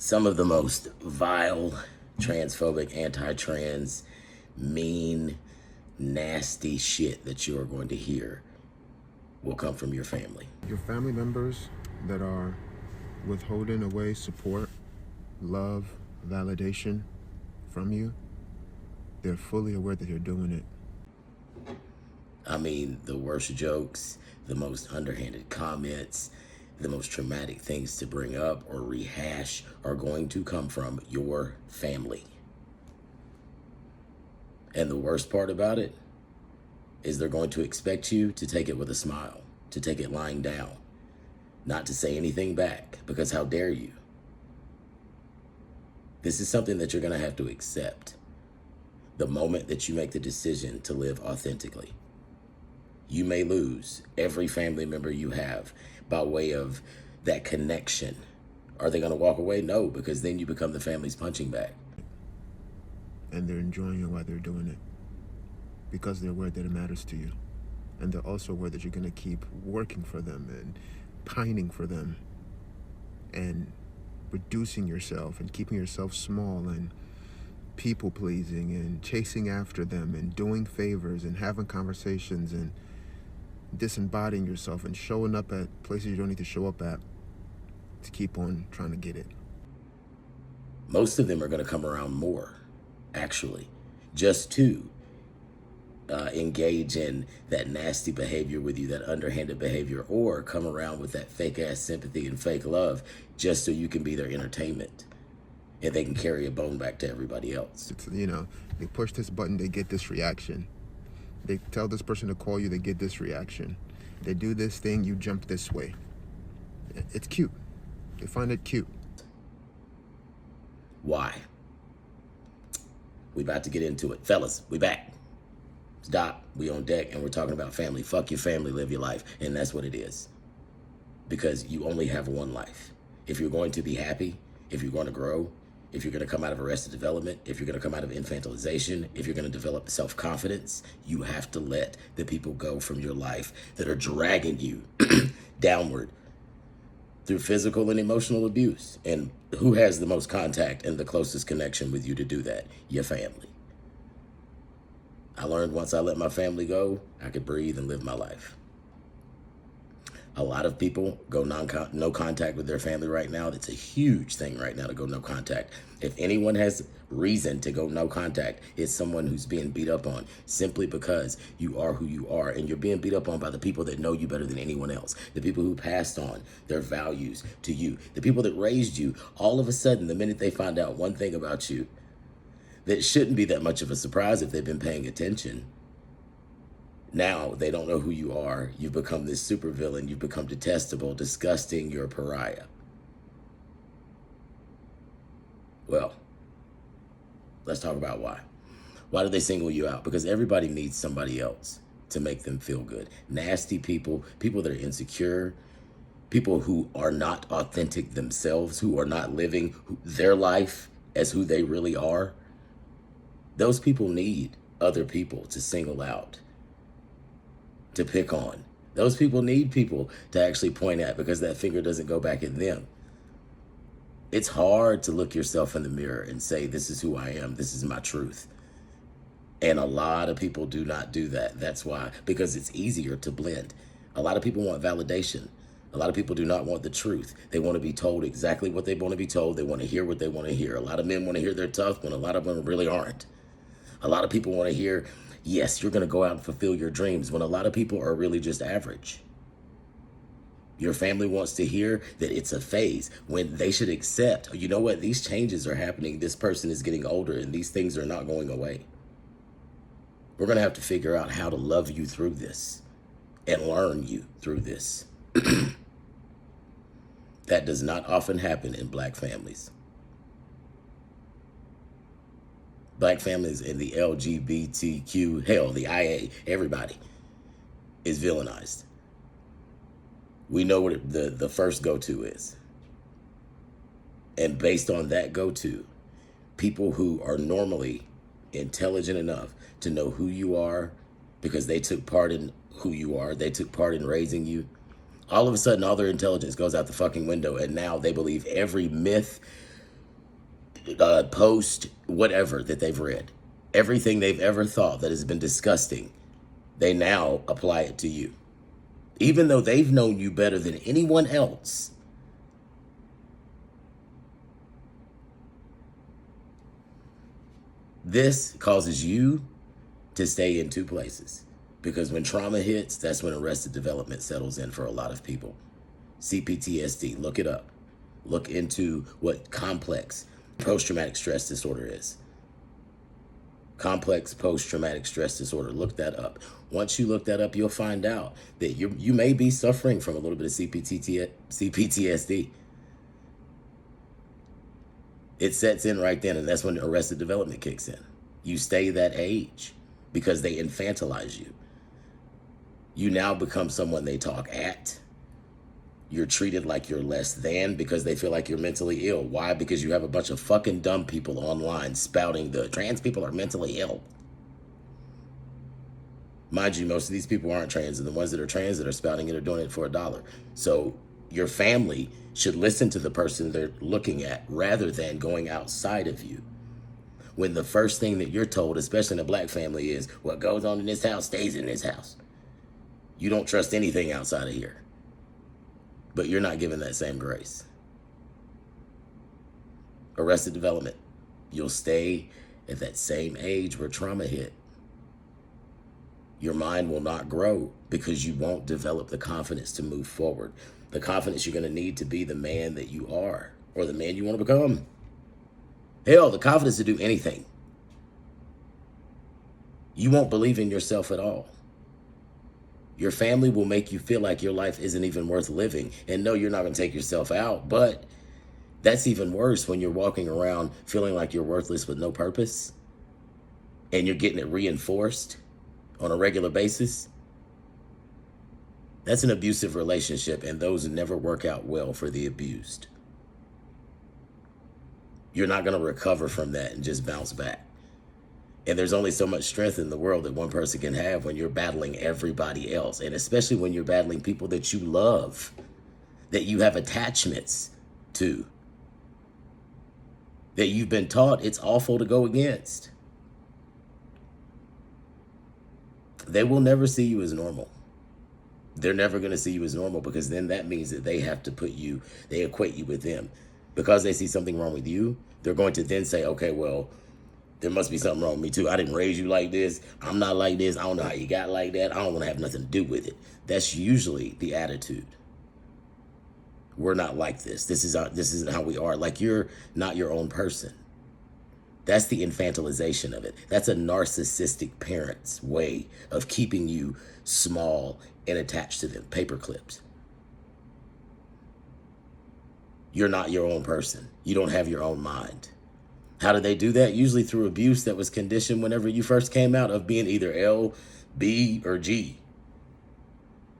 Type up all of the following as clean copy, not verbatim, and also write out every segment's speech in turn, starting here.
Some of the most vile, transphobic, anti-trans, mean, nasty shit that you are going to hear will come from your family. Your family members that are withholding away support, love, validation from you, they're fully aware that you're doing it. I mean, the worst jokes, the most underhanded comments, the most traumatic things to bring up or rehash are going to come from your family. And the worst part about it is they're going to expect you to take it with a smile, to take it lying down, not to say anything back, because how dare you? This is something that you're going to have to accept the moment that you make the decision to live authentically. You may lose every family member you have by way of that connection. Are they going to walk away? No, because then you become the family's punching bag. And they're enjoying it while they're doing it because they're aware that it matters to you. And they're also aware that you're going to keep working for them and pining for them and reducing yourself and keeping yourself small and people pleasing and chasing after them and doing favors and having conversations and disembodying yourself and showing up at places you don't need to show up at to keep on trying to get it. Most of them are going to come around more, actually, just to engage in that nasty behavior with you, that underhanded behavior, or come around with that fake ass sympathy and fake love just so you can be their entertainment and they can carry a bone back to everybody else. It's, you know, they push this button, they get this reaction. They tell this person to call you, they get this reaction. They do this thing, you jump this way. It's cute. They find it cute. Why? We about to get into it. Fellas, we back. Stop. We on deck and we're talking about family. Fuck your family, live your life. And that's what it is. Because you only have one life. If you're going to be happy, if you're going to grow, if you're going to come out of arrested development, if you're going to come out of infantilization, if you're going to develop self-confidence, you have to let the people go from your life that are dragging you downward through physical and emotional abuse. And who has the most contact and the closest connection with you to do that? Your family. I learned once I let my family go, I could breathe and live my life. A lot of people go no contact with their family right now. It's a huge thing right now to go no contact. If anyone has reason to go no contact, it's someone who's being beat up on simply because you are who you are, and you're being beat up on by the people that know you better than anyone else, the people who passed on their values to you, the people that raised you. All of a sudden, the minute they find out one thing about you that shouldn't be that much of a surprise if they've been paying attention, now they don't know who you are. You've become this supervillain. You've become detestable, disgusting. You're a pariah. Well, let's talk about why. Why do they single you out? Because everybody needs somebody else to make them feel good. Nasty people, people that are insecure, people who are not authentic themselves, who are not living their life as who they really are. Those people need other people to single out, to pick on. Those people need people to actually point at because that finger doesn't go back at them. It's hard to look yourself in the mirror and say, this is who I am, this is my truth. And a lot of people do not do that. That's why, because it's easier to blend. A lot of people want validation. A lot of people do not want the truth. They want to be told exactly what they want to be told. They want to hear what they want to hear. A lot of men want to hear they're tough when a lot of them really aren't. A lot of people want to hear, yes, you're going to go out and fulfill your dreams, when a lot of people are really just average. Your family wants to hear that it's a phase, when they should accept, you know what, these changes are happening. This person is getting older and these things are not going away. We're going to have to figure out how to love you through this and learn you through this. That does not often happen in Black families. Black families in the LGBTQ, hell, the IA, everybody is villainized. We know what the first go-to is. And based on that go-to, people who are normally intelligent enough to know who you are because they took part in who you are, they took part in raising you, all of a sudden all their intelligence goes out the fucking window, and now they believe every myth, post, whatever that they've read, everything they've ever thought that has been disgusting, they now apply it to you. Even though they've known you better than anyone else. This causes you to stay in two places. Because when trauma hits, that's when arrested development settles in for a lot of people. CPTSD, look it up. Look into what complex post-traumatic stress disorder is. Complex post-traumatic stress disorder. Look that up. Once you look that up, you'll find out that you may be suffering from a little bit of CPTSD. It sets in right then, and that's when arrested development kicks in. You stay that age because they infantilize you. You now become someone they talk at. You're treated like you're less than because they feel like you're mentally ill. Why? Because you have a bunch of fucking dumb people online spouting the trans people are mentally ill. Mind you, most of these people aren't trans, and the ones that are trans that are spouting it are doing it for $1. So your family should listen to the person they're looking at rather than going outside of you. When the first thing that you're told, especially in a black family, is what goes on in this house stays in this house. You don't trust anything outside of here. But you're not given that same grace. Arrested development. You'll stay at that same age where trauma hit. Your mind will not grow because you won't develop the confidence to move forward. The confidence you're going to need to be the man that you are or the man you want to become. Hell, the confidence to do anything. You won't believe in yourself at all. Your family will make you feel like your life isn't even worth living. And no, you're not going to take yourself out, but that's even worse when you're walking around feeling like you're worthless with no purpose and you're getting it reinforced on a regular basis. That's an abusive relationship, and those never work out well for the abused. You're not going to recover from that and just bounce back. And there's only so much strength in the world that one person can have when you're battling everybody else. And especially when you're battling people that you love, that you have attachments to, that you've been taught it's awful to go against. They will never see you as normal. They're never going to see you as normal because then that means that they have to they equate you with them. Because they see something wrong with you, they're going to then say, okay, well, there must be something wrong with me too. I didn't raise you like this. I'm not like this. I don't know how you got like that. I don't want to have nothing to do with it. That's usually the attitude. We're not like this. This isn't how we are. Like you're not your own person. That's the infantilization of it. That's a narcissistic parent's way of keeping you small and attached to them. Paper clips. You're not your own person. You don't have your own mind. How do they do that? Usually through abuse that was conditioned whenever you first came out of being either L, B, or G.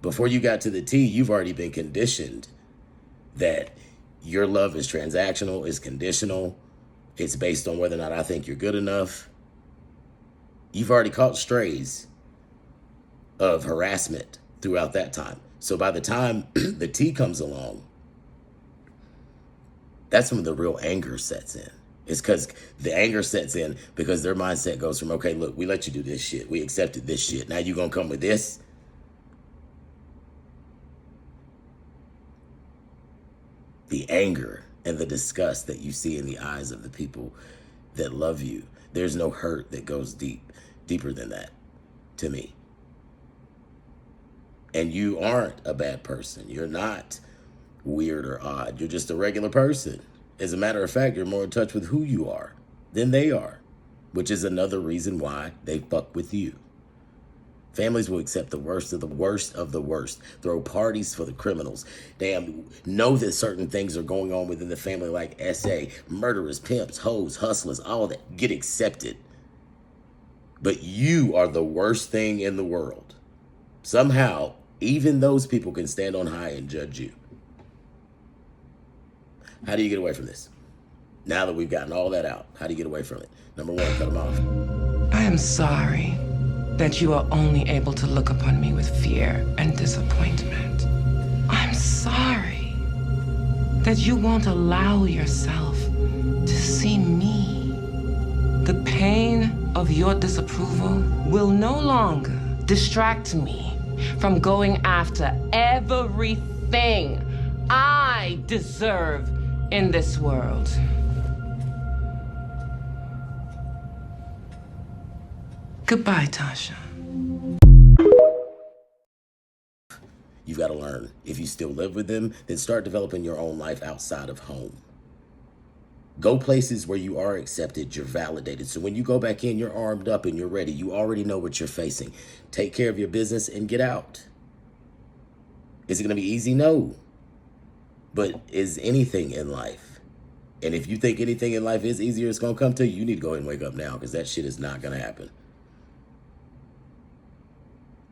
Before you got to the T, you've already been conditioned that your love is transactional, is conditional. It's based on whether or not I think you're good enough. You've already caught strays of harassment throughout that time. So by the time the T comes along, that's when the real anger sets in. It's because the anger sets in because their mindset goes from, okay, look, we let you do this shit. We accepted this shit. Now you gonna come with this? The anger and the disgust that you see in the eyes of the people that love you. There's no hurt that goes deeper than that to me. And you aren't a bad person. You're not weird or odd. You're just a regular person. As a matter of fact, you're more in touch with who you are than they are, which is another reason why they fuck with you. Families will accept the worst of the worst of the worst, throw parties for the criminals. Damn, know that certain things are going on within the family like SA, murderers, pimps, hoes, hustlers, all that get accepted. But you are the worst thing in the world. Somehow, even those people can stand on high and judge you. How do you get away from this? Now that we've gotten all that out, how do you get away from it? Number one, cut them off. I am sorry that you are only able to look upon me with fear and disappointment. I'm sorry that you won't allow yourself to see me. The pain of your disapproval will no longer distract me from going after everything I deserve in this world. Goodbye, Tasha. You've got to learn. If you still live with them, then start developing your own life outside of home. Go places where you are accepted, you're validated. So when you go back in, you're armed up and you're ready. You already know what you're facing. Take care of your business and get out. Is it going to be easy? No. But is anything in life? And if you think anything in life is easier, it's going to come to you, you need to go ahead and wake up now, because that shit is not going to happen.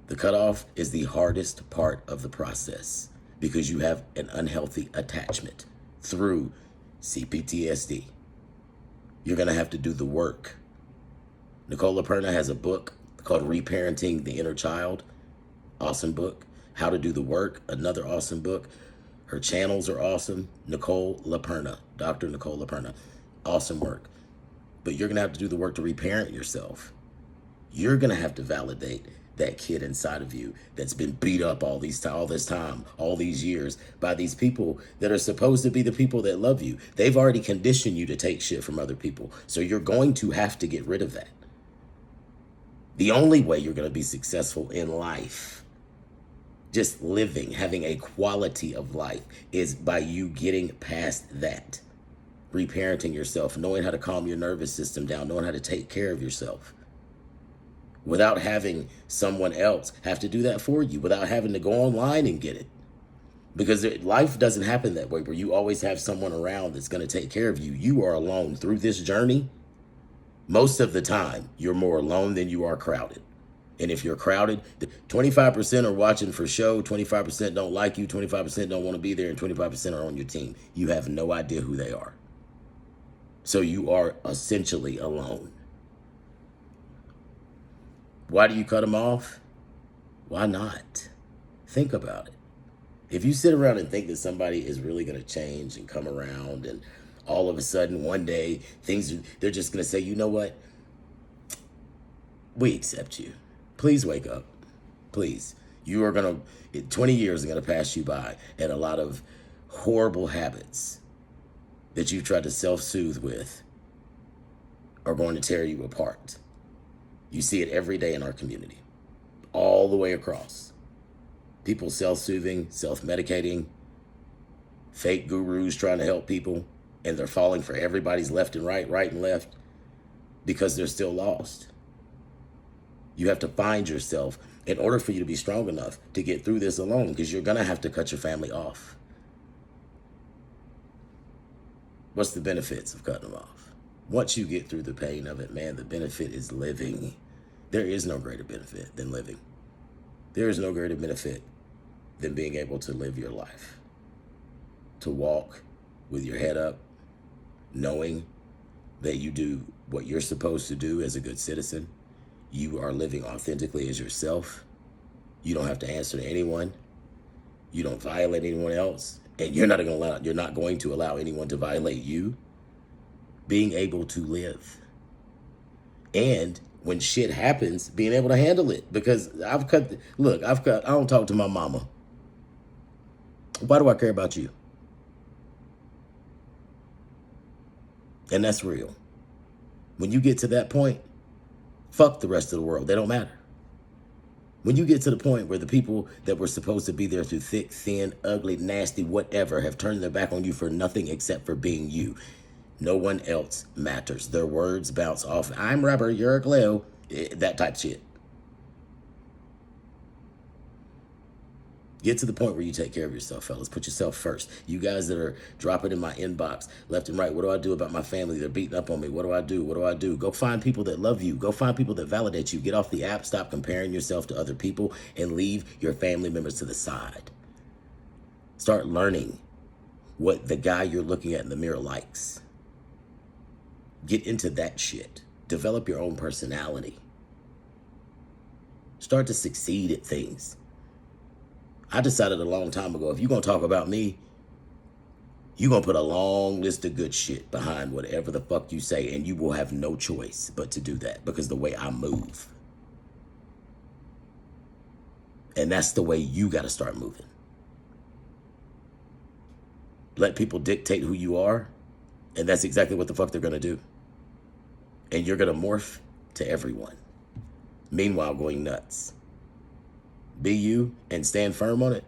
The cutoff is the hardest part of the process because you have an unhealthy attachment through CPTSD. You're going to have to do the work. Nicole LaPerna has a book called Reparenting the Inner Child. Awesome book. How to Do the Work. Another awesome book. Her channels are awesome. Nicole LaPerna. Dr. Nicole LaPerna. Awesome work. But you're going to have to do the work to reparent yourself. You're going to have to validate that kid inside of you that's been beat up all this time, all these years by these people that are supposed to be the people that love you. They've already conditioned you to take shit from other people. So you're going to have to get rid of that. The only way you're going to be successful in life, just living, having a quality of life, is by you getting past that. Reparenting yourself, knowing how to calm your nervous system down, knowing how to take care of yourself. Without having someone else have to do that for you, without having to go online and get it. Because life doesn't happen that way, where you always have someone around that's going to take care of you. You are alone through this journey. Most of the time, you're more alone than you are crowded. And if you're crowded, 25% are watching for show, 25% don't like you, 25% don't want to be there, and 25% are on your team. You have no idea who they are. So you are essentially alone. Why do you cut them off? Why not? Think about it. If you sit around and think that somebody is really going to change and come around, and all of a sudden one day they're just going to say, you know what? We accept you. Please wake up. Please. You are going to, 20 years are going to pass you by, and a lot of horrible habits that you tried to self-soothe with are going to tear you apart. You see it every day in our community, all the way across. People self-soothing, self-medicating, fake gurus trying to help people, and they're falling for everybody's left and right and left, because they're still lost. You have to find yourself in order for you to be strong enough to get through this alone, because you're going to have to cut your family off. What's the benefits of cutting them off? Once you get through the pain of it, man, the benefit is living. There is no greater benefit than living. There is no greater benefit than being able to live your life. To walk with your head up, knowing that you do what you're supposed to do as a good citizen. You are living authentically as yourself. You don't have to answer to anyone. You don't violate anyone else. And you're not going to allow anyone to violate you. Being able to live. And when shit happens, being able to handle it. Because I don't talk to my mama. Why do I care about you? And that's real. When you get to that point, fuck the rest of the world. They don't matter. When you get to the point where the people that were supposed to be there through thick, thin, ugly, nasty, whatever, have turned their back on you for nothing except for being you. No one else matters. Their words bounce off. I'm rubber, you're glue. That type of shit. Get to the point where you take care of yourself, fellas. Put yourself first. You guys that are dropping in my inbox left and right, what do I do about my family? They're beating up on me. What do I do? What do I do? Go find people that love you. Go find people that validate you. Get off the app. Stop comparing yourself to other people and leave your family members to the side. Start learning what the guy you're looking at in the mirror likes. Get into that shit. Develop your own personality. Start to succeed at things. I decided a long time ago, if you're going to talk about me, You're going to put a long list of good shit behind whatever the fuck you say, and you will have no choice but to do that because the way I move. And that's the way you got to start moving. Let people dictate who you are, and that's exactly what the fuck they're going to do. And you're going to morph to everyone. Meanwhile, going nuts. Be you and stand firm on it.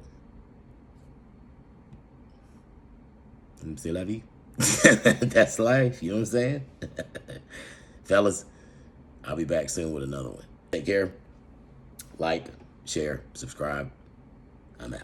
C'est la vie. That's life. You know what I'm saying? Fellas, I'll be back soon with another one. Take care. Like, share, subscribe. I'm out.